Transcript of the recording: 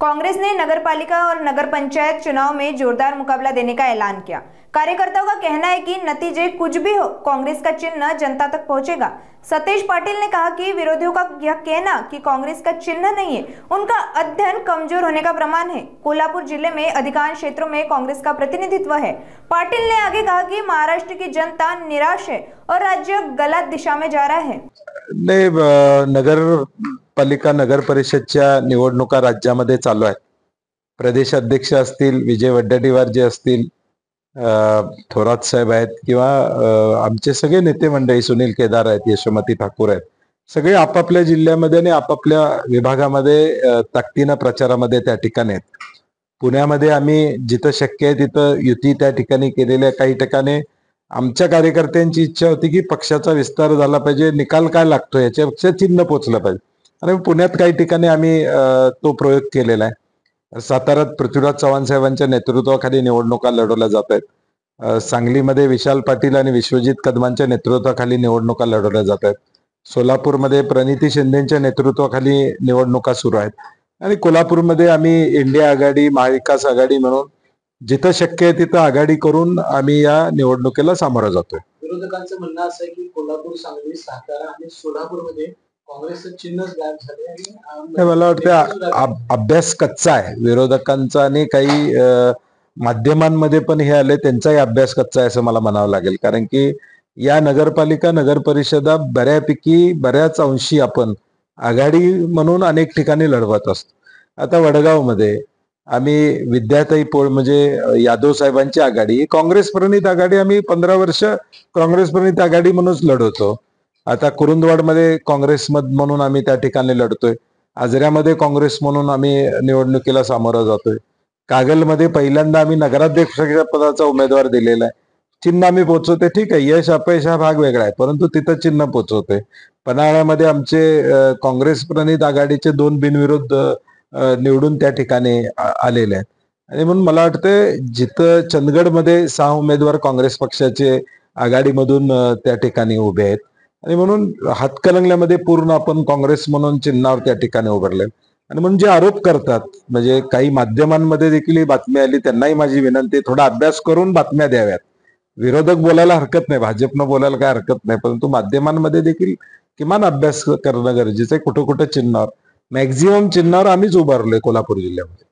कांग्रेस ने नगरपालिका और नगर पंचायत चुनाव में जोरदार मुकाबला देने का ऐलान किया। कार्यकर्ताओं का कहना है कि नतीजे कुछ भी हो, कांग्रेस का चिन्ह जनता तक पहुंचेगा। सतीश पाटिल ने कहा कि विरोधियों का यह कहना कि कांग्रेस का चिन्ह नहीं है, उनका अध्ययन कमजोर होने का प्रमाण है। कोल्हापुर जिले में अधिकांश क्षेत्रों में कांग्रेस का प्रतिनिधित्व है। पाटिल ने आगे कहा कि महाराष्ट्र की जनता निराश है और राज्य गलत दिशा में जा रहा है। नगरपालिका नगर परिषदच्या निवडणुका राज्यामध्ये चालू आहेत। प्रदेश अध्यक्ष असतील, विजय वड्डेटीवार जे असतील, थोरात साहेब आहेत किंवा आमचे सगळे नेते मंडळी, सुनील केदार आहेत, यशोमती ठाकूर आहेत, सगळे आपापल्या जिल्ह्यामध्ये आणि आपापल्या विभागामध्ये ताकदीनं प्रचारामध्ये त्या ठिकाणी आहेत। पुण्यामध्ये आम्ही जिथं शक्य आहे तिथं युती त्या ठिकाणी केलेल्या, काही ठिकाणी आमच्या कार्यकर्त्यांची इच्छा होती की पक्षाचा विस्तार झाला पाहिजे, निकाल काय लागतो याच्यापेक्षा चिन्ह पोचलं पाहिजे, आणि पुण्यात काही ठिकाणी आम्ही तो प्रयोग केलेला आहे। साताऱ्यात पृथ्वीराज चव्हाण साहेबांच्या नेतृत्वाखाली निवडणुका लढवल्या जात आहेत। सांगलीमध्ये विशाल पाटील आणि विश्वजित कदमांच्या नेतृत्वाखाली निवडणुका लढवल्या जात आहेत। सोलापूरमध्ये प्रणिती शिंदेच्या नेतृत्वाखाली निवडणुका सुरू आहेत, आणि कोल्हापूरमध्ये आम्ही इंडिया आघाडी, महाविकास आघाडी म्हणून जिथं शक्य आहे तिथं आघाडी करून आम्ही या निवडणुकीला सामोरं जातोय। विरोधकांचं म्हणणं असं आहे की कोल्हापूर, सांगली, सातारा आणि सोलापूरमध्ये काँग्रेसचं चिन्हच गायब झाले आणि मला वाटतं अभ्यास कच्चा आहे विरोधकांचा, आणि काही माध्यमांमध्ये पण हे आले त्यांचाही अभ्यास कच्चा आहे असं मला म्हणावं लागेल। कारण की या नगरपालिका नगर परिषदा बऱ्याच अंशी आपण आघाडी म्हणून अनेक ठिकाणी लढवत असतो। आता वडगावमध्ये आम्ही विद्याताई पोळ म्हणजे यादव साहेबांची आघाडी, काँग्रेस प्रणित आघाडी, आम्ही 15 वर्ष काँग्रेस प्रणित आघाडी म्हणूनच लढवतो। आता कुरुंदवाडमध्ये काँग्रेस म्हणून आम्ही त्या ठिकाणी लढतोय। आजऱ्यामध्ये काँग्रेस म्हणून आम्ही निवडणुकीला सामोरं जातोय। कागलमध्ये पहिल्यांदा आम्ही नगराध्यक्ष पदाचा उमेदवार दिलेला आहे। चिन्ह आम्ही पोचवतोय, ठीक आहे, यश अपयश हा भाग वेगळा आहे, परंतु तिथं चिन्ह पोचवतोय। पन्हाळ्यामध्ये आमचे काँग्रेस प्रणित आघाडीचे 2 बिनविरोध निवडून त्या ठिकाणी आलेले आहेत। आणि म्हणून मला वाटतं जिथं चंदगडमध्ये 6 उमेदवार काँग्रेस पक्षाचे आघाडीमधून त्या ठिकाणी उभे आहेत, आणि म्हणून हातकलंगल्यामध्ये पूर्ण आपण काँग्रेस म्हणून चिन्हावर त्या ठिकाणी उभारले। आणि म्हणून जे आरोप करतात, म्हणजे काही माध्यमांमध्ये देखील ही बातमी आली, त्यांनाही माझी विनंती, थोडा अभ्यास करून बातम्या द्याव्यात। विरोधक बोलायला हरकत नाही, भाजपनं बोलायला काय हरकत नाही, परंतु माध्यमांमध्ये देखील किमान अभ्यास करणं गरजेचं आहे। कुठं कुठं चिन्हावर, मॅक्झिमम चिन्हावर आम्हीच उभारलोय कोल्हापूर जिल्ह्यामध्ये।